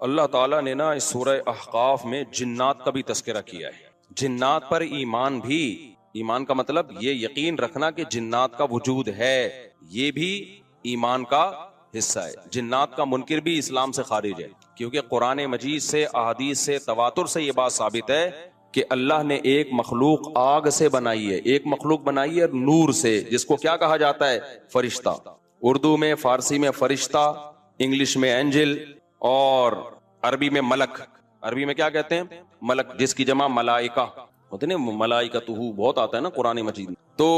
اللہ تعالیٰ نے نا اس سورہ احقاف میں جنات کا بھی تذکرہ کیا ہے. جنات پر ایمان بھی، ایمان کا مطلب یہ یقین رکھنا کہ جنات کا وجود ہے، یہ بھی ایمان کا حصہ ہے. جنات کا منکر بھی اسلام سے خارج ہے، کیونکہ قرآن مجید سے، احادیث سے، تواتر سے یہ بات ثابت ہے کہ اللہ نے ایک مخلوق آگ سے بنائی ہے، ایک مخلوق بنائی ہے نور سے، جس کو کیا کہا جاتا ہے؟ فرشتہ. اردو میں، فارسی میں فرشتہ، انگلش میں اینجل، اور عربی میں ملک. عربی میں کیا کہتے ہیں؟ ملک، جس کی جمع ملائکہ ہوتے ہیں. ملائکتہ بہت آتا ہے نا قرآن مجید میں. تو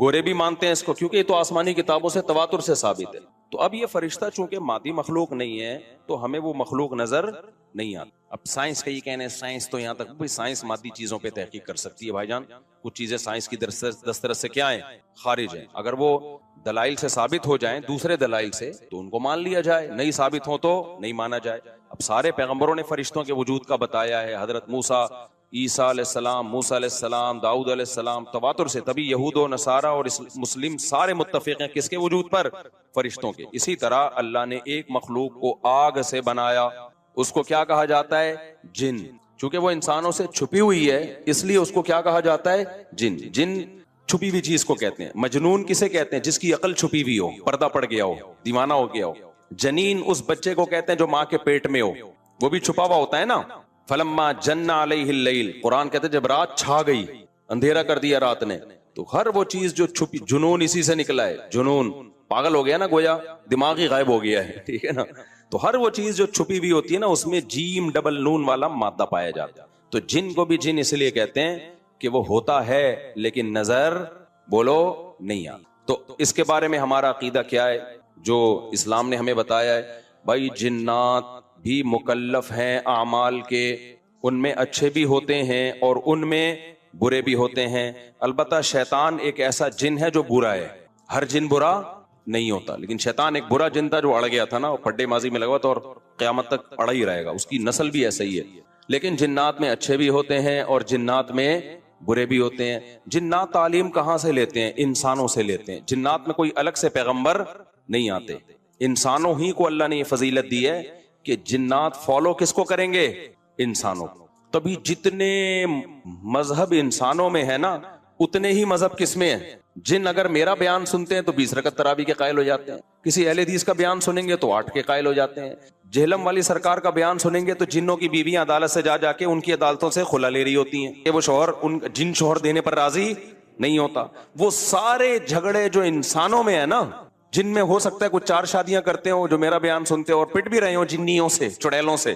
گورے بھی مانتے ہیں اس کو، کیونکہ یہ تو آسمانی کتابوں سے تواتر سے ثابت ہے. تو اب یہ فرشتہ چونکہ مادی مخلوق نہیں ہے تو ہمیں وہ مخلوق نظر نہیں آتا. اب سائنس کا یہ کہنا ہے، سائنس تو یہاں تک سائنس مادی چیزوں پہ تحقیق کر سکتی ہے بھائی جان. کچھ چیزیں سائنس کی دسترس سے کیا ہیں؟ خارج ہیں. اگر وہ دلائل سے ثابت ہو جائیں، دوسرے دلائل سے، تو ان کو مان لیا جائے، نہیں ثابت ہو تو نہیں مانا جائے. اب سارے پیغمبروں نے فرشتوں کے وجود کا بتایا ہے. حضرت موسیٰ، عیسیٰ علیہ السلام، موسیٰ علیہ السلام، داؤد علیہ السلام، تواتر سے. تبھی یہود و نصارہ اور مسلم سارے متفق ہیں کس کے وجود پر؟ فرشتوں کے. اسی طرح اللہ نے ایک مخلوق کو آگ سے بنایا، اس کو کیا کہا جاتا ہے؟ جن. چونکہ وہ انسانوں سے چھپی ہوئی ہے اس لیے اس کو کیا کہا جاتا ہے؟ جن. جن چھپی ہوئی چیز کو کہتے ہیں. مجنون کسے کہتے ہیں؟ جس کی عقل چھپی ہوئی ہو، پردہ پڑ گیا ہو، دیوانہ ہو گیا ہو. جنین اس بچے کو کہتے ہیں جو ماں کے پیٹ میں ہو، وہ بھی چھپا ہوا ہوتا ہے نا. فلما جن علیہ اللیل، قرآن کہتے ہیں جب رات چھا گئی، اندھیرا کر دیا رات نے، تو ہر وہ چیز جو چھپی، جنون اسی سے نکلا ہے. جنون پاگل ہو گیا نا، گویا دماغ ہی غائب ہو گیا ہے. ٹھیک ہے نا. تو ہر وہ چیز جو چھپی ہوئی ہوتی ہے نا، اس میں جیم ڈبل نون والا مادہ پایا جاتا ہے. تو جن کو بھی جن اس لیے کہتے ہیں کہ وہ ہوتا ہے لیکن نظر بولو نہیں آتا. تو اس کے بارے میں ہمارا عقیدہ کیا ہے جو اسلام نے ہمیں بتایا ہے؟ بھائی جنات بھی مکلف ہیں اعمال کے، ان میں اچھے بھی ہوتے ہیں اور ان میں برے بھی ہوتے ہیں. البتہ شیطان ایک ایسا جن ہے جو برا ہے. ہر جن برا نہیں ہوتا، لیکن شیطان ایک برا جن تھا جو اڑ گیا تھا نا، پھڈے ماضی میں لگا تھا اور قیامت تک اڑا ہی رہے گا. اس کی نسل بھی ایسا ہی ہے. لیکن جنات میں اچھے بھی ہوتے ہیں اور جنات میں برے بھی ہوتے ہیں. جنات تعلیم کہاں سے لیتے ہیں؟ انسانوں سے لیتے ہیں. جنات میں کوئی الگ سے پیغمبر نہیں آتے، انسانوں ہی کو اللہ نے یہ فضیلت دی ہے کہ جنات فالو کس کو کریں گے؟ انسانوں. تبھی جتنے مذہب انسانوں میں ہے نا، اتنے ہی مذہب کس میں ہیں؟ جن اگر میرا بیان سنتے ہیں تو 20 رکعت تراویح کے قائل ہو جاتے ہیں. کسی اہل حدیث کا بیان سنیں گے تو 8 کے قائل ہو جاتے ہیں. جہلم والی سرکار کا بیان سنیں گے تو جنوں کی بیویاں عدالت سے جا جا کے ان کی عدالتوں سے خلا لے رہی ہوتی ہیں کہ وہ شوہر جن شوہر دینے پر راضی نہیں ہوتا. وہ سارے جھگڑے جو انسانوں میں ہے نا، جن میں ہو سکتا ہے کچھ 4 شادیاں کرتے ہوں جو میرا بیان سنتے ہو اور پٹ بھی رہے ہوں جنیوں سے، چڑیلوں سے،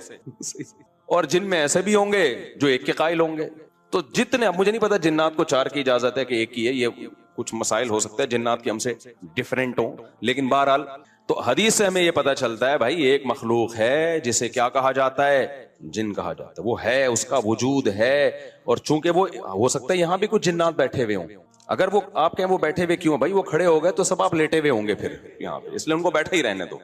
اور جن میں ایسے بھی ہوں گے جو 1 کے قائل ہوں گے. تو جتنے، اب مجھے نہیں پتا جنات کو 4 کی اجازت ہے کہ 1 کی ہے، یہ کچھ مسائل ہو سکتا ہے جنات کی ہم سے ڈیفرنٹ ہوں، لیکن بہرحال تو حدیث سے ہمیں یہ پتا چلتا ہے بھائی ایک مخلوق ہے جسے کیا کہا جاتا ہے؟ جن کہا جاتا ہے. وہ ہے، اس کا وجود ہے. اور چونکہ وہ ہو سکتا ہے یہاں بھی کچھ جنات بیٹھے ہوئے ہوں. اگر وہ آپ کہیں وہ بیٹھے ہوئے کیوں؟ بھائی وہ کھڑے ہو گئے تو سب آپ لیٹے ہوئے ہوں گے پھر یہاں پہ، اس لیے ان کو بیٹھے ہی رہنے دو.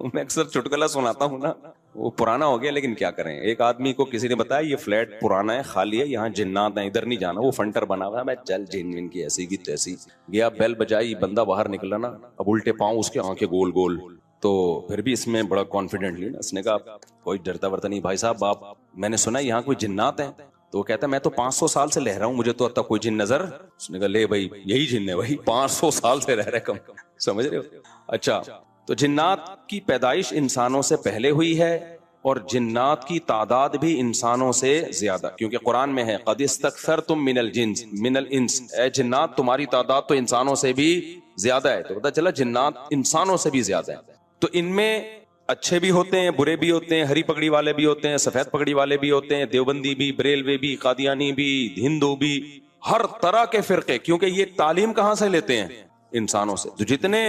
میں اکثر چٹکلا سناتا ہوں نا، وہ پرانا ہو گیا لیکن کیا کریں. ایک آدمی کو کسی نے بتایا یہ فلیٹ پرانا ہے، خالی ہے، یہاں جنات ہیں، ادھر نہیں جانا. وہ فنٹر بنا ہوا ہے. میں چل جن کی ایسی کی تیسی گیا، بیل بجائی، بندہ باہر نکلا نا، اب الٹے پاؤں اس کے آنکھیں گول گول. تو پھر بھی اس میں بڑا کانفیڈنٹلی اس نے کہا کوئی ڈرتا ورتا نہیں بھائی صاحب، آپ میں نے سنا یہاں کوئی جنات ہیں. تو وہ کہتا ہے میں تو 500 سال سے رہ رہا ہوں، مجھے تو اب تک کوئی جن نظر. اس نے کہا لے بھائی یہی جن ہے بھائی، 500 سال سے رہ رہے کم، سمجھ رہے ہو؟ اچھا، تو جنات کی پیدائش انسانوں سے پہلے ہوئی ہے اور جنات کی تعداد بھی انسانوں سے زیادہ، کیونکہ قرآن میں ہے قد استکثرتم من الانس، اے جنات تمہاری تعداد تو انسانوں سے بھی زیادہ ہے. تو پتہ چلا جنات انسانوں سے بھی زیادہ ہے. تو ان میں اچھے بھی ہوتے ہیں، برے بھی ہوتے ہیں، ہری پگڑی والے بھی ہوتے ہیں، سفید پگڑی والے بھی ہوتے ہیں، دیوبندی بھی، بریلوی بھی، قادیانی بھی، ہندو بھی، ہر طرح کے فرقے. کیونکہ یہ تعلیم کہاں سے لیتے ہیں؟ انسانوں سے. تو جتنے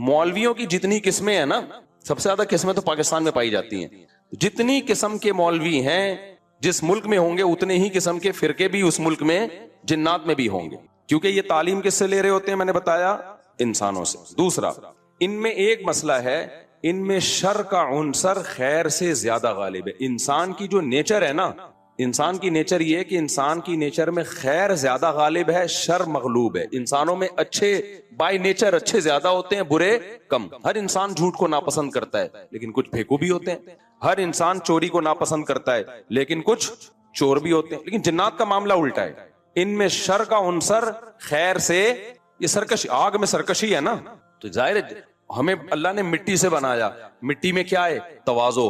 مولویوں کی جتنی قسمیں ہیں نا، سب سے زیادہ قسمیں تو پاکستان میں پائی جاتی ہیں. جتنی قسم کے مولوی ہیں جس ملک میں ہوں گے، اتنے ہی قسم کے فرقے بھی اس ملک میں جنات میں بھی ہوں گے. کیونکہ یہ تعلیم کس سے لے رہے ہوتے ہیں؟ میں نے بتایا انسانوں سے. دوسرا، ان میں ایک مسئلہ ہے، ان میں شر کا عنصر خیر سے زیادہ غالب ہے. انسان کی جو نیچر ہے نا، انسان کی نیچر یہ ہے کہ انسان کی نیچر میں خیر زیادہ غالب ہے، شر مغلوب ہے. انسانوں میں اچھے بائی نیچر اچھے زیادہ ہوتے ہیں، برے کم. ہر انسان جھوٹ کو ناپسند کرتا ہے لیکن کچھ پھیکو بھی ہوتے ہیں. ہر انسان چوری کو ناپسند کرتا ہے لیکن کچھ چور بھی ہوتے ہیں. لیکن جنات کا معاملہ الٹا ہے, ان میں شر کا عنصر خیر سے, یہ سرکش, آگ میں سرکشی ہے نا, تو ظاہر ہے ہمیں اللہ نے مٹی سے بنایا, مٹی میں کیا ہے, تواضع,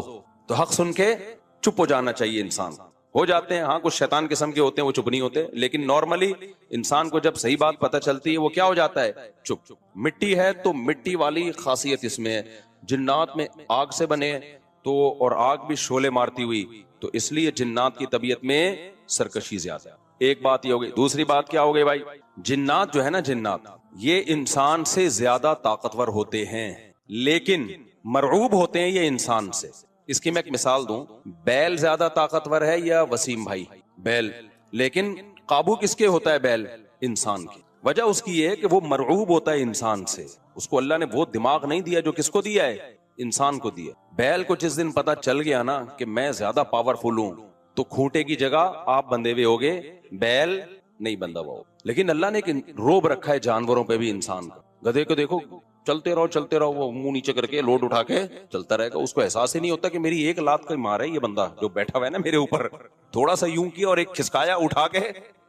تو حق سن کے چپ ہو جانا چاہیے. انسان ہو جاتے ہیں, ہاں کچھ شیطان قسم کے ہوتے ہیں وہ چپ نہیں ہوتے, لیکن نارملی انسان کو جب صحیح بات پتہ چلتی ہے وہ کیا ہو جاتا ہے, چپ. مٹی ہے تو مٹی والی خاصیت اس میں ہے. جنات میں آگ سے بنے تو, اور آگ بھی شعلے مارتی ہوئی, تو اس لیے جنات کی طبیعت میں سرکشی زیادہ ہے. ایک بات یہ ہو گئی. دوسری بات کیا ہو گئی بھائی, جنات جو ہے نا, جنات یہ انسان سے زیادہ طاقتور ہوتے ہیں لیکن مرعوب ہوتے ہیں یہ انسان سے. اس کی میں ایک مثال دوں, بیل زیادہ طاقتور ہے یا وسیم بھائی, بیل, لیکن قابو کس کے ہوتا ہے بیل, انسان کی. وجہ اس کی یہ ہے کہ وہ مرعوب ہوتا ہے انسان سے, اس کو اللہ نے وہ دماغ نہیں دیا جو کس کو دیا ہے, انسان کو دیا. بیل کو جس دن پتا چل گیا نا کہ میں زیادہ پاورفل ہوں, تو کھوٹے کی جگہ آپ بندے ہوئے ہوگے, بیل نہیں بندہ ہوا. لیکن اللہ نے ایک روب رکھا ہے جانوروں پہ بھی انسان کا. گدھے کو دیکھو چلتے رہو, وہ منہ نیچے کر کے لوڈ اٹھا کے چلتا رہے گا, اس کو احساس ہی نہیں ہوتا کہ میری ایک لات کا مار ہے یہ بندہ جو بیٹھا ہوا ہے نا میرے اوپر, تھوڑا سا یوں کیا اور ایک کھسکایا اٹھا کے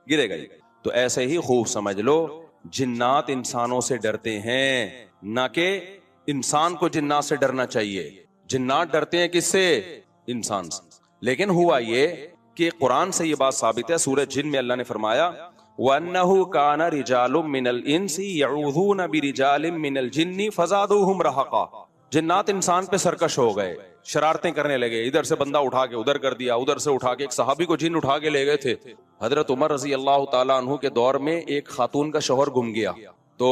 گرے گا. تو ایسے ہی خوب سمجھ لو, جنات انسانوں سے ڈرتے ہیں, نہ کہ انسان کو جنات سے ڈرنا چاہیے. جنات ڈرتے ہیں کس سے, انسان سے. لیکن ہوا یہ کہ قرآن سے یہ بات ثابت ہے, سورہ جن میں اللہ نے فرمایا وَأَنَّهُ كَانَ رِجَالٌ مِّنَ الْإِنسِ يَعُوذُونَ بِرِجَالٍ مِّنَ الْجِنِّ فَزَادُوهُمْ رَهَقًا. جنات انسان پہ سرکش ہو گئے, شرارتیں کرنے لگے, ادھر سے بندہ اٹھا کے ادھر کر دیا, ادھر سے اٹھا کے. ایک صحابی کو جن اٹھا کے لے گئے تھے. حضرت عمر رضی اللہ تعالیٰ عنہ کے دور میں ایک خاتون کا شوہر گم گیا, تو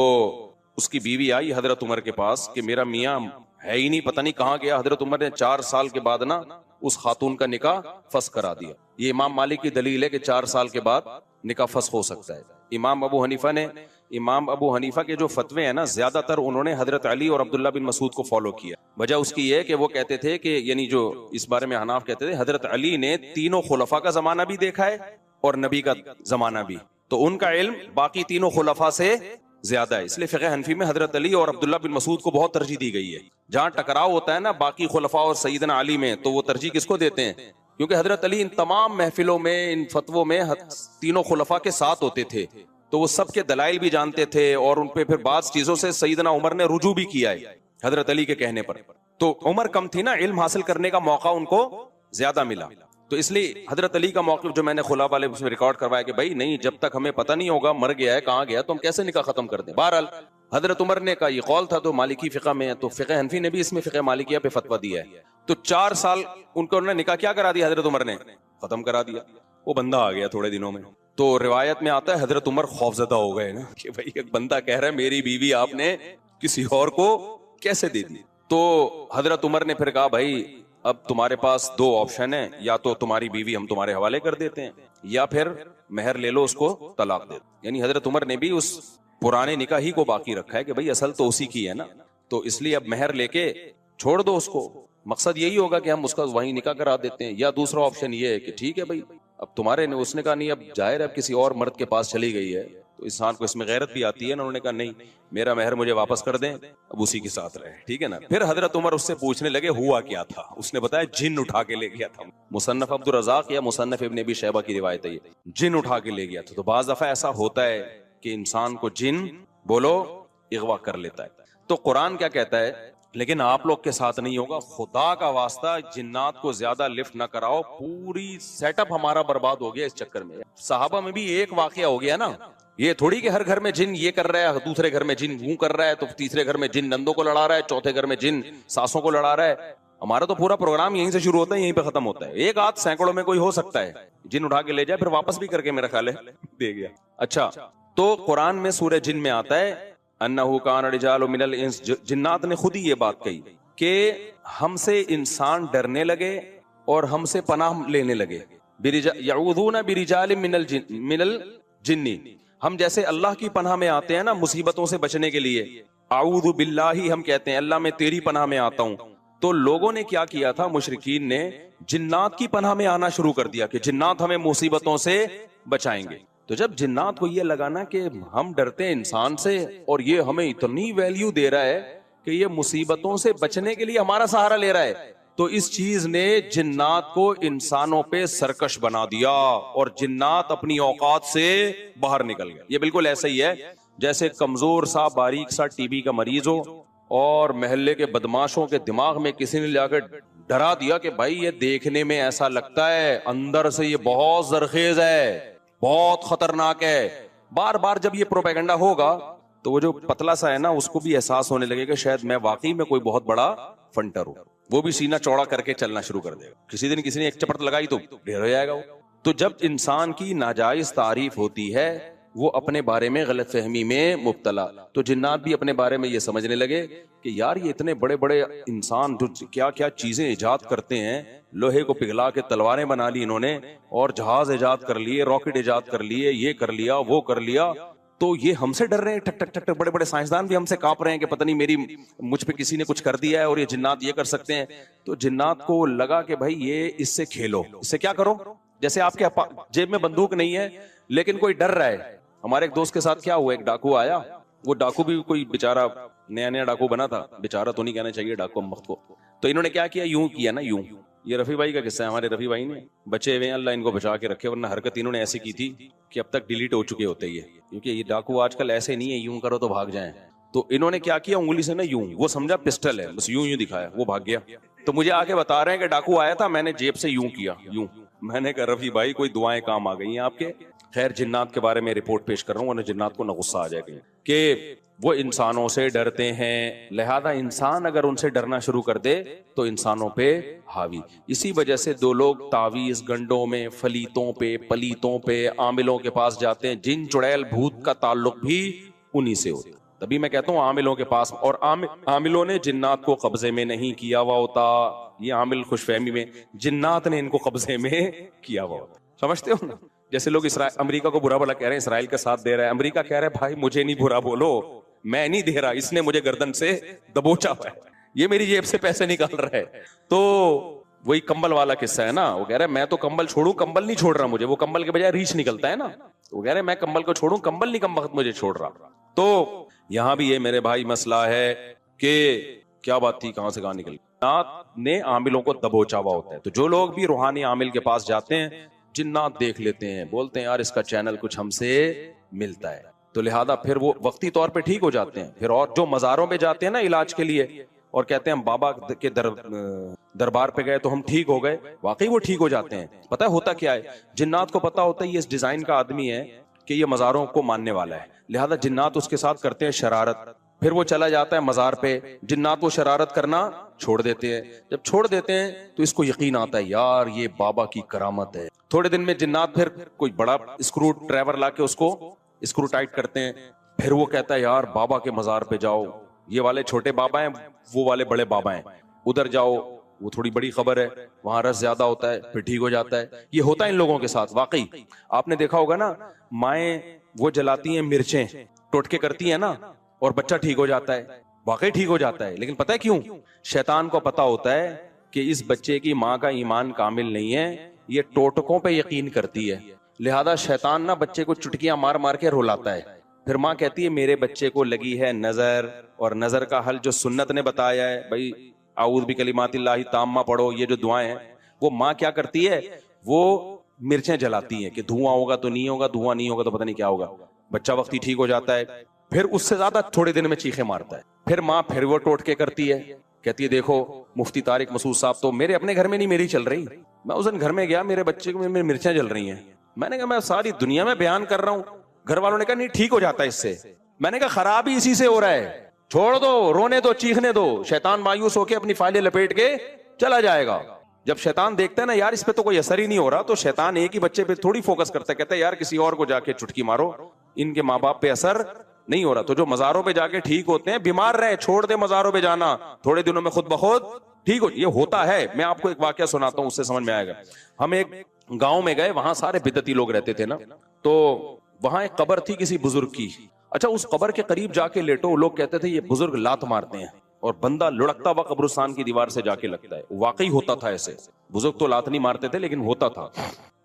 اس کی بیوی آئی حضرت عمر کے پاس کہ میرا میاں ہے ہی نہیں, پتہ نہیں کہاں گیا. حضرت عمر نے 4 سال کے بعد نا اس خاتون کا نکاح فسخ کرا دیا. یہ امام مالک کی دلیل ہے کہ 4 سال کے بعد نکاح فسخ ہو سکتا ہے. امام ابو حنیفہ کے جو فتوے ہیں نا, زیادہ تر انہوں نے حضرت علی اور عبداللہ بن مسعود کو فالو کیا. وجہ اس کی یہ کہ وہ کہتے تھے کہ, یعنی جو اس بارے میں حناف کہتے تھے, حضرت علی نے تینوں خلفاء کا زمانہ بھی دیکھا ہے اور نبی کا زمانہ بھی, تو ان کا علم باقی تینوں خلفاء سے زیادہ ہے. اس لیے فقہ حنفی میں حضرت علی اور عبداللہ بن مسعود کو بہت ترجیح دی گئی ہے. جہاں ٹکراؤ ہوتا ہے نا باقی خلفاء اور سیدنا علی میں, تو وہ ترجیح کس کو دیتے ہیں, کیونکہ حضرت علی ان تمام محفلوں میں, ان فتووں میں تینوں خلفاء کے ساتھ ہوتے تھے, تو وہ سب کے دلائل بھی جانتے تھے, اور ان پہ پھر بعض چیزوں سے سیدنا عمر نے رجوع بھی کیا ہے حضرت علی کے کہنے پر. تو عمر کم تھی نا, علم حاصل کرنے کا موقع ان کو زیادہ ملا, تو اس لیے حضرت علی کا موقف جو میں نے خلا والے اس میں ریکارڈ کروایا کہ بھائی نہیں, جب تک ہمیں پتہ نہیں ہوگا مر گیا ہے کہاں گیا, تو ہم کیسے نکاح ختم کر دیں. بہرحال حضرت عمر نے کا یہ قول تھا, تو مالکی فقہ میں ہے, تو فقہ حنفی نے بھی اس میں فقہ مالکیہ پہ فتویٰ دیا ہے. تو 4 سال ان کو انہوں نے نکاح کیا کرا دیا, حضرت عمر نے ختم کرا دیا. وہ بندہ آ گیا تھوڑے دنوں میں, تو روایت میں آتا ہے حضرت عمر خوفزدہ ہو گئے نا کہ بھائی ایک بندہ کہہ رہا ہے میری بیوی آپ نے کسی اور کو کیسے دے دی. تو حضرت عمر نے پھر کہا بھائی اب تمہارے پاس 2 آپشن ہیں, یا تو تمہاری بیوی ہم تمہارے حوالے کر دیتے ہیں, یا پھر مہر لے لو, اس کو طلاق دے دو. یعنی حضرت عمر نے بھی اس پرانے نکاح ہی کو باقی رکھا ہے کہ بھئی اصل تو اسی کی ہے نا, تو اس لیے اب مہر لے کے چھوڑ دو اس کو. مقصد یہی ہوگا کہ ہم اس کا وہیں نکاح کرا دیتے ہیں. یا دوسرا آپشن یہ ہے کہ ٹھیک ہے بھئی اب تمہارے نے, اس نے کہا نہیں اب ظاہر ہے اب کسی اور مرد کے پاس چلی گئی ہے, تو انسان کو اس میں غیرت بھی آتی ہے نا. انہوں نے کہا نہیں, میرا مہر مجھے واپس کر دیں, اب اسی کے ساتھ رہے, ٹھیک ہے نا. پھر حضرت عمر اس سے پوچھنے لگے ہوا کیا تھا. اس نے بتایا جن اٹھا کے لے گیا تھا. مصنف عبد الرزاق یا مصنف ابن ابی شیبہ کی روایت ہے, جن اٹھا کے لے گیا تھا. تو بعض دفعہ ایسا ہوتا ہے کہ انسان کو جن بولو اغوا کر لیتا ہے. تو قرآن کیا کہتا ہے, لیکن آپ لوگ کے ساتھ نہیں ہوگا, خدا کا واسطہ جنات کو زیادہ لفٹ نہ کراؤ. پوری سیٹ اپ ہمارا برباد ہو گیا اس چکر میں. صحابہ میں بھی ایک واقعہ ہو گیا نا, یہ تھوڑی کہ ہر گھر میں جن یہ کر رہا ہے, دوسرے گھر میں جن وہ کر رہا ہے, تو تیسرے گھر میں جن نندوں کو لڑا رہا ہے, چوتھے گھر میں جن ساسوں کو لڑا رہا ہے. ہمارا تو پورا پروگرام یہیں سے شروع ہوتا ہے, یہیں پہ ختم ہوتا ہے. ایک آدھ سینکڑوں میں کوئی ہو سکتا ہے جن اٹھا کے لے جائے, پھر واپس بھی کر کے میرا خیال ہے دے گیا. اچھا, تو قرآن میں سورہ جن میں آتا ہے انہو کان رجال من الانس, جنات نے خود ہی یہ بات کہی کہ ہم سے انسان ڈرنے لگے اور ہم سے پناہ لینے لگے. یعوذون برجال من الجن, ہم جیسے اللہ کی پناہ میں آتے ہیں نا مصیبتوں سے بچنے کے لیے, اعوذ باللہ ہم کہتے ہیں اللہ میں تیری پناہ میں آتا ہوں. تو لوگوں نے کیا کیا تھا, مشرکین نے جنات کی پناہ میں آنا شروع کر دیا کہ جنات ہمیں مصیبتوں سے بچائیں گے. تو جب جنات کو یہ لگانا کہ ہم ڈرتے ہیں انسان سے اور یہ ہمیں اتنی ویلیو دے رہا ہے کہ یہ مصیبتوں سے بچنے کے لیے ہمارا سہارا لے رہا ہے, تو اس چیز نے جنات کو انسانوں پہ سرکش بنا دیا اور جنات اپنی اوقات سے باہر نکل گئے. یہ بالکل ایسا ہی ہے جیسے کمزور سا باریک سا ٹی بی کا مریض ہو اور محلے کے بدماشوں کے دماغ میں کسی نے لا کے ڈرا دیا کہ بھائی یہ دیکھنے میں ایسا لگتا ہے، اندر سے یہ بہت زرخیز ہے، بہت خطرناک ہے. بار بار جب یہ پروپیگنڈا ہوگا تو وہ جو پتلا سا ہے نا اس کو بھی احساس ہونے لگے کہ شاید میں واقعی میں کوئی بہت بڑا فنٹر ہوں. وہ بھی سینہ چوڑا کر کے چلنا شروع کر دے گا. کسی دن کسی نے ایک چپٹ لگائی تو ڈھیر ہو جائے گا وہ. تو جب انسان کی ناجائز تعریف ہوتی ہے وہ اپنے بارے میں غلط فہمی میں مبتلا. تو جنات بھی اپنے بارے میں یہ سمجھنے لگے کہ یار یہ اتنے بڑے بڑے انسان جو کیا کیا چیزیں ایجاد کرتے ہیں، لوہے کو پگھلا کے تلواریں بنا لی انہوں نے، اور جہاز ایجاد کر لیے، راکٹ ایجاد کر لیے، یہ کر لیا وہ کر لیا، تو یہ ہم سے ڈر رہے ہیں. ٹھک ٹھک ٹھک ٹھک بڑے بڑے سائنسدان بھی ہم سے کانپ رہے ہیں کہ پتہ نہیں مجھ پہ کسی نے کچھ کر دیا ہے اور یہ جنات یہ کر سکتے ہیں. تو جنات کو لگا کہ بھائی یہ اس سے کھیلو، اس سے کیا کرو. جیسے آپ کے جیب میں بندوق نہیں ہے لیکن کوئی ڈر رہا ہے. ہمارے ایک دوست کے ساتھ کیا ہوا، ایک ڈاکو آیا. وہ ڈاکو بھی کوئی بےچارا نیا نیا ڈاکو بنا تھا، بےچارا تو نہیں کہنا چاہیے ڈاکو مخت کو. تو انہوں نے کیا کیا، یوں کیا نا، یوں. یہ رفیع بھائی کا قصہ ہے. ہمارے رفیع بھائی نے بچے ہوئے ہیں، اللہ ان کو بچا کے رکھے، ورنہ حرکت انہوں نے ایسی کی تھی کہ اب تک ڈیلیٹ ہو چکے ہوتے یہ. کیونکہ یہ ڈاکو آج کل ایسے نہیں ہے یوں کرو تو بھاگ جائیں. تو انہوں نے کیا کیا، انگلی سے نا یوں، وہ سمجھا پسٹل ہے، بس یوں یوں دکھایا، وہ بھاگ گیا. تو مجھے آ کے بتا رہے ہیں کہ ڈاکو آیا تھا، میں نے جیب سے یوں کیا، یوں. میں نے کہا رفیع بھائی کوئی دعائیں کام آ گئی ہیں آپ کے. خیر جنات کے بارے میں رپورٹ پیش کر رہا ہوں ورنہ جنات کو نہ غصہ آ جائے گا کہ وہ انسانوں سے ڈرتے ہیں، لہذا انسان اگر ان سے ڈرنا شروع کر دے تو انسانوں پہ حاوی. اسی وجہ سے دو لوگ تعویذ گنڈوں میں، فلیتوں پہ، پلیتوں پہ، عاملوں کے پاس جاتے ہیں. جن چڑیل بھوت کا تعلق بھی انہی سے ہوتا. تبھی میں کہتا ہوں عاملوں کے پاس، اور عاملوں نے جنات کو قبضے میں نہیں کیا ہوا ہوتا. یہ عامل خوش فہمی میں، جنات نے ان کو قبضے میں کیا ہوا ہوتا. سمجھتے ہو نا؟ جیسے لوگ امریکہ کو برا بھلا کہہ رہے ہیں، اسرائیل کا ساتھ دے رہا ہے. امریکہ کہہ رہا ہے بھائی مجھے نہیں برا بولو، میں نہیں دے رہا، اس نے مجھے گردن سے دبوچا ہوا ہے، یہ میری جیب سے پیسے نکال رہا ہے. تو وہی کمبل والا قصہ ہے نا. وہ کہہ رہا ہے میں تو کمبل چھوڑوں، کمبل نہیں چھوڑ رہا مجھے. وہ کمبل کے بجائے ریچھ نکلتا ہے نا. وہ کہہ رہے میں کمبل کو چھوڑوں، کمبل نہیں کم وقت مجھے چھوڑ رہا. تو یہاں بھی یہ میرے بھائی مسئلہ ہے کہ کیا بات تھی، کہاں سے کہاں نکل. جنات نے عاملوں کو دبوچا ہوا ہوتا ہے. تو جو لوگ بھی روحانی عامل کے پاس جاتے ہیں جنات دیکھ لیتے ہیں، بولتے ہیں یار اس کا چینل کچھ ہم سے ملتا ہے. تو لہذا پھر وہ وقتی طور پہ ٹھیک ہو جاتے ہیں. پھر اور جو مزاروں پہ جاتے ہیں نا علاج کے لیے اور کہتے ہیں ہم بابا کے دربار پہ گئے تو ہم ٹھیک ہو گئے، واقعی وہ ٹھیک ہو جاتے ہیں. پتہ ہوتا کیا ہے، جنات کو پتا ہوتا ہے یہ اس ڈیزائن کا آدمی ہے کہ یہ مزاروں کو ماننے والا ہے، لہذا جنات اس کے ساتھ کرتے ہیں شرارت. پھر وہ چلا جاتا ہے مزار پہ، جنات وہ شرارت کرنا چھوڑ دیتے ہیں. جب چھوڑ دیتے ہیں تو اس کو یقین آتا ہے یار یہ بابا کی کرامت ہے. تھوڑے دن میں جنات پھر کوئی بڑا اسکرو ڈرائیور لا کے اس کو اسکرو ٹائٹ کرتے ہیں. پھر وہ کہتا ہے یار بابا کے مزار پہ جاؤ، یہ والے چھوٹے بابا ہیں، وہ والے بڑے بابا ہیں، ادھر جاؤ، وہ تھوڑی بڑی خبر ہے، وہاں رس زیادہ ہوتا ہے، پھر ٹھیک ہو جاتا ہے. یہ ہوتا ہے ان لوگوں کے ساتھ. واقعی آپ نے دیکھا ہوگا نا، مائیں وہ جلاتی ہیں مرچیں، ٹوٹکے کرتی ہیں نا، اور بچہ ٹھیک ہو جاتا ہے، واقعی ٹھیک ہو جاتا ہے. لیکن پتہ ہے کیوں؟ شیطان کو پتا ہوتا ہے کہ اس بچے کی ماں کا ایمان کامل نہیں ہے، یہ ٹوٹکوں پہ یقین کرتی ہے، لہذا شیطان نہ بچے کو چٹکیاں مار مار کے رلاتا ہے. پھر ماں کہتی ہے میرے بچے کو لگی ہے نظر، اور نظر کا حل جو سنت نے بتایا ہے، بھائی اعوذ بکلمات اللہ التامہ پڑھو، یہ جو دعائیں ہیں، وہ ماں کیا کرتی ہے، وہ مرچیں جلاتی ہیں کہ دھواں ہوگا تو نہیں ہوگا، دھواں نہیں ہوگا تو پتہ نہیں کیا ہوگا. بچہ وقتی ٹھیک ہو جاتا ہے، پھر اس سے زیادہ تھوڑے دن میں چیخیں مارتا ہے. پھر ماں پھر وہ ٹوٹکے کرتی ہے، کہتی ہے دیکھو مفتی طارق مسعود صاحب تو میرے اپنے گھر میں نہیں میری چل رہی، میں اس دن گھر میں گیا میرے بچے کو مرچیں جل رہی ہیں. میں نے کہا میں ساری دنیا میں بیان کر رہا ہوں. گھر والوں نے کہا نہیں ٹھیک ہو جاتا ہے اس سے. میں نے کہا خراب ہی اسی سے ہو رہا ہے، چھوڑ دو، رونے دو، چیخنے دو. شیطان مایوس ہو کے اپنی فائلیں لپیٹ کے چلا جائے گا. جب شیطان دیکھتا ہے نا یار اس پہ تو کوئی اثر ہی نہیں ہو رہا، تو شیطان ایک ہی بچے پہ تھوڑی فوکس کرتا ہے، کہتا ہے یار کسی اور کو جا کے چٹکی مارو، ان کے ماں باپ پہ اثر نہیں ہو رہا. تو جو مزاروں پہ جا کے ٹھیک ہوتے ہیں، بیمار رہے چھوڑ دے مزاروں پہ جانا، تھوڑے دنوں میں خود بخود ٹھیک ہو. یہ ہوتا ہے. میں آپ کو ایک واقعہ سناتا ہوں، اس سے سمجھ میں آئے گا. ہم ایک گاؤں میں گئے، وہاں سارے بدعتی لوگ رہتے تھے نا، تو وہاں ایک قبر تھی کسی بزرگ کی. اچھا اس قبر کے قریب جا کے لیٹو، لوگ کہتے تھے یہ بزرگ لات مارتے ہیں، اور بندہ لڑکتا ہوا قبرستان کی دیوار سے جا کے لگتا ہے. واقعی ہوتا تھا ایسے. بزرگ تو لات نہیں مارتے تھے لیکن ہوتا تھا.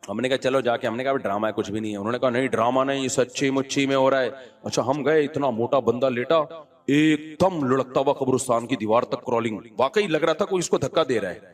ہم نے کہا چلو جا کے، ہم نے کہا ڈرامہ ہے کچھ بھی نہیں ہے. انہوں نے کہا نہیں ڈرامہ نہیں، سچی مچی میں ہو رہا ہے. اچھا ہم گئے، اتنا موٹا بندہ لیٹا، ایک دم لڑکتا ہوا قبرستان کی دیوار تک کرالنگ، واقعی لگ رہا تھا کوئی اس کو دھکا دے رہا ہے.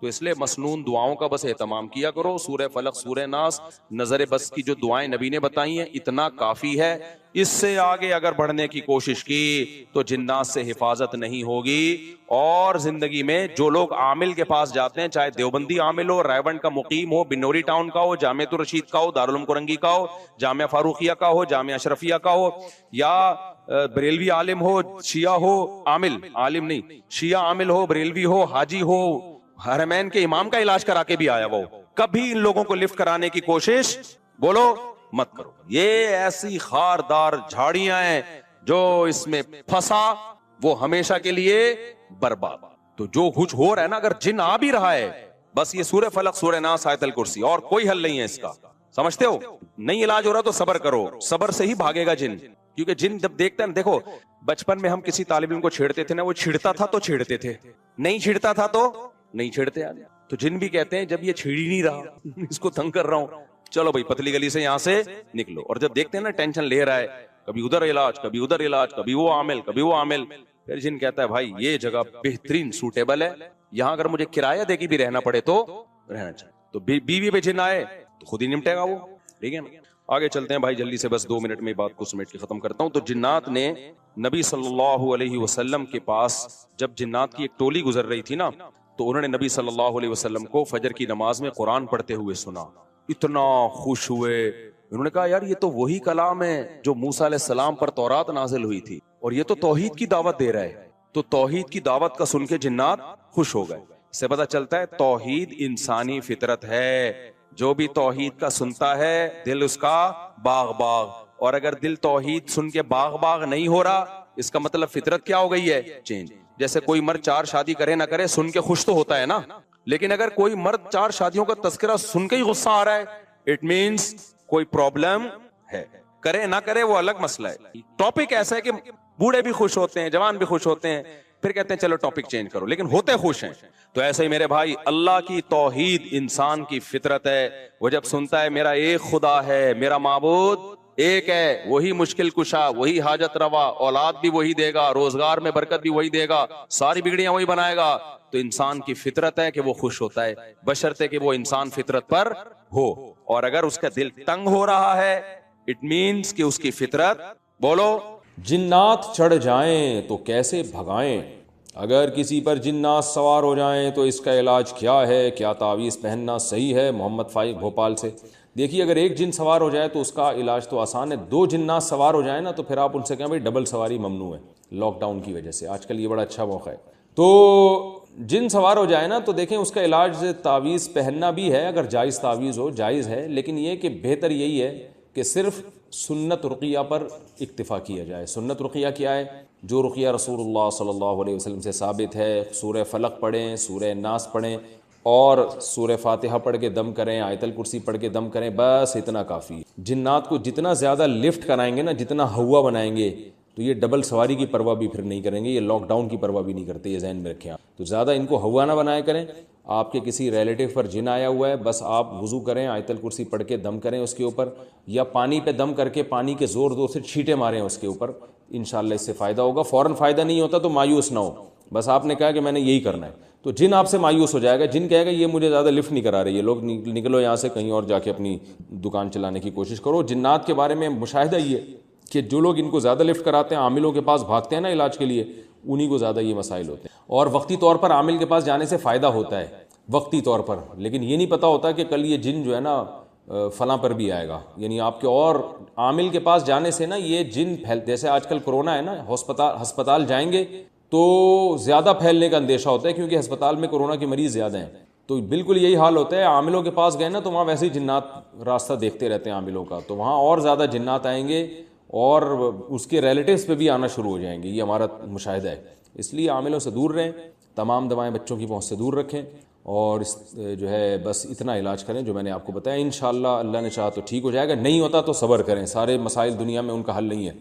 تو اس لیے مسنون دعاؤں کا بس اہتمام کیا کرو. سورہ فلق، سورہ ناس، نظر بس کی جو دعائیں نبی نے بتائی ہیں اتنا کافی ہے. اس سے آگے اگر بڑھنے کی کوشش کی تو جنات سے حفاظت نہیں ہوگی. اور زندگی میں جو لوگ عامل کے پاس جاتے ہیں، چاہے دیوبندی عامل ہو، رائبنڈ کا مقیم ہو، بنوری ٹاؤن کا ہو، جامعۃ الرشید کا ہو، دارالعلوم کورنگی کا ہو، جامعہ فاروقیہ کا ہو، جامعہ اشرفیہ کا ہو، یا بریلوی عالم ہو، شیعہ ہو، عامل عالم نہیں، شیعہ عامل ہو، بریلوی ہو، حاجی ہو، حرمین کے امام کا علاج کرا کے بھی آیا وہ، کبھی ان لوگوں کو لفٹ کرانے کی کوشش بولو مت کرو. یہ ایسی خاردار جھاڑیاں ہیں جو اس میں پھنسا وہ ہمیشہ کے لیے برباد. تو جو کچھ ہو رہا ہے نا، اگر جن آ بھی رہا ہے، بس یہ سورہ فلق، سورہ ناس، آیت الکرسی، اور کوئی حل نہیں ہے اس کا. سمجھتے ہو؟ نہیں علاج ہو رہا تو صبر کرو، صبر سے ہی بھاگے گا جن. کیونکہ جن جب دیکھتا ہے، دیکھو بچپن میں ہم کسی طالب علم کو چھیڑتے تھے نا، وہ چھڑتا تھا تو چھیڑتے تھے، نہیں چھڑتا تھا تو نہیں چھیڑتے. تو جن بھی کہتے ہیں جب یہ چھیڑ ہی نہیں رہا اس کو تنگ کر رہا ہوں، چلو بھائی پتلی گلی سے یہاں سے نکلو. اور جب دیکھتے ہیں نا ٹینشن لے رہا ہے، کبھی ادھر علاج، کبھی ادھر علاج، کبھی وہ عامل، کبھی وہ عامل، پھر جن کہتا ہے بھائی یہ جگہ بہترین سوٹیبل ہے، یہاں اگر مجھے کرایہ دے کے بھی رہنا پڑے تو رہنا چاہیے. تو بیوی پہ جن آئے تو خود ہی نمٹے گا وہ. ٹھیک ہے نا؟ آگے چلتے ہیں بھائی جلدی سے، بس 2 منٹ میں بات کو سمیٹ کے ختم کرتا ہوں. تو جنات نے نبی صلی اللہ علیہ وسلم کے پاس جب جنات کی ایک ٹولی گزر رہی تھی نا، تو انہوں نے نبی صلی اللہ علیہ وسلم کو فجر کی نماز میں قرآن پڑھتے ہوئے سنا. اتنا خوش ہوئے، انہوں نے کہا یار یہ تو وہی کلام ہے جو موسیٰ علیہ السلام پر تورات نازل ہوئی تھی، اور یہ تو توحید کی دعوت دے رہا ہے. تو توحید کی دعوت کا سن کے جنات خوش ہو گئے. اس سے پتہ چلتا ہے توحید انسانی فطرت ہے. جو بھی توحید کا سنتا ہے دل اس کا باغ باغ. اور اگر دل توحید سن کے باغ باغ نہیں ہو رہا، اس کا مطلب فطرت کیا ہو گئی ہے؟ چینج. جیسے کوئی مرد 4 شادی کرے نہ کرے سن کے خوش تو ہوتا ہے نا، لیکن اگر کوئی مرد 4 شادیوں کا تذکرہ سن کے ہی غصہ آ رہا ہے، اٹ مینس کوئی پرابلم ہے. کرے نہ کرے وہ الگ مسئلہ ہے. ٹاپک ایسا ہے کہ بوڑھے بھی خوش ہوتے ہیں، جوان بھی خوش ہوتے ہیں، پھر کہتے ہیں چلو ٹاپک چینج کرو، لیکن ہوتے خوش ہیں. تو ایسے ہی میرے بھائی، اللہ کی توحید انسان کی فطرت ہے. وہ جب سنتا ہے میرا ایک خدا ہے، میرا معبود ایک ہے، وہی مشکل کشا، وہی حاجت روا، اولاد بھی وہی دے گا، روزگار میں برکت بھی وہی دے گا، ساری بگڑیاں وہی بنائے گا، تو انسان کی فطرت ہے کہ وہ خوش ہوتا ہے، بشرطے کہ وہ انسان فطرت پر ہو. اور اگر اس کا دل تنگ ہو رہا ہے، اٹ مینس کہ اس کی فطرت، بولو، جنات چڑھ جائیں تو کیسے بھگائیں، اگر کسی پر جنات سوار ہو جائیں تو اس کا علاج کیا ہے، کیا تعویذ پہننا صحیح ہے؟ محمد فائق بھوپال سے. دیکھیے اگر ایک جن سوار ہو جائے تو اس کا علاج تو آسان ہے. 2 جنات سوار ہو جائیں نا تو پھر آپ ان سے کہیں بھائی ڈبل سواری ممنوع ہے، لاک ڈاؤن کی وجہ سے. آج کل یہ بڑا اچھا موقع ہے. تو جن سوار ہو جائے نا تو دیکھیں اس کا علاج تعویذ پہننا بھی ہے، اگر جائز تعویذ ہو جائز ہے، لیکن یہ کہ بہتر یہی ہے کہ صرف سنت رقیہ پر اکتفا کیا جائے. سنت رقیہ کیا ہے؟ جو رقیہ رسول اللہ صلی اللہ علیہ وسلم سے ثابت ہے. سورہ فلق پڑھیں، سورہ ناس پڑھیں، اور سورہ فاتحہ پڑھ کے دم کریں، آیت الکرسی پڑھ کے دم کریں، بس اتنا کافی ہے. جنات کو جتنا زیادہ لفٹ کرائیں گے نا، جتنا ہوا بنائیں گے، تو یہ ڈبل سواری کی پرواہ بھی پھر نہیں کریں گے، یہ لاک ڈاؤن کی پرواہ بھی نہیں کرتے. یہ ذہن میں رکھیں آپ. تو زیادہ ان کو ہوا نہ بنایا کریں. آپ کے کسی ریلیٹیو پر جن آیا ہوا ہے، بس آپ وضو کریں، آیت الکرسی پڑھ کے دم کریں اس کے اوپر، یا پانی پہ دم کر کے پانی کے زور زور سے چھینٹے ماریں اس کے اوپر. انشاءاللہ اس سے فائدہ ہوگا. فوراً فائدہ نہیں ہوتا تو مایوس نہ ہو. بس آپ نے کہا کہ میں نے یہی کرنا ہے، تو جن آپ سے مایوس ہو جائے گا. جن کہے گا یہ مجھے زیادہ لفٹ نہیں کرا رہی ہے، لوگ نکلو یہاں سے، کہیں اور جا کے اپنی دکان چلانے کی کوشش کرو. جنات کے بارے میں مشاہدہ یہ ہے کہ جو لوگ ان کو زیادہ لفٹ کراتے ہیں، عاملوں کے پاس بھاگتے ہیں نا علاج کے لیے، انہی کو زیادہ یہ مسائل ہوتے ہیں. اور وقتی طور پر عامل کے پاس جانے سے فائدہ ہوتا ہے، وقتی طور پر، لیکن یہ نہیں پتہ ہوتا کہ کل یہ جن جو ہے نا فلاں پر بھی آئے گا. یعنی آپ کے اور عامل کے پاس جانے سے نا یہ جن جیسے آج کل کرونا ہے نا، ہسپتال جائیں گے تو زیادہ پھیلنے کا اندیشہ ہوتا ہے، کیونکہ ہسپتال میں کرونا کے مریض زیادہ ہیں. تو بالکل یہی حال ہوتا ہے. عاملوں کے پاس گئے نا تو وہاں ویسے ہی جنات راستہ دیکھتے رہتے ہیں عاملوں کا، تو وہاں اور زیادہ جنات آئیں گے اور اس کے ریلیٹیوز پہ بھی آنا شروع ہو جائیں گے. یہ ہمارا مشاہدہ ہے. اس لیے عاملوں سے دور رہیں، تمام دوائیں بچوں کی پہنچ سے دور رکھیں، اور جو ہے بس اتنا علاج کریں جو میں نے آپ کو بتایا. انشاءاللہ اللہ نے چاہا تو ٹھیک ہو جائے گا، نہیں ہوتا تو صبر کریں. سارے مسائل دنیا میں ان کا حل نہیں ہے.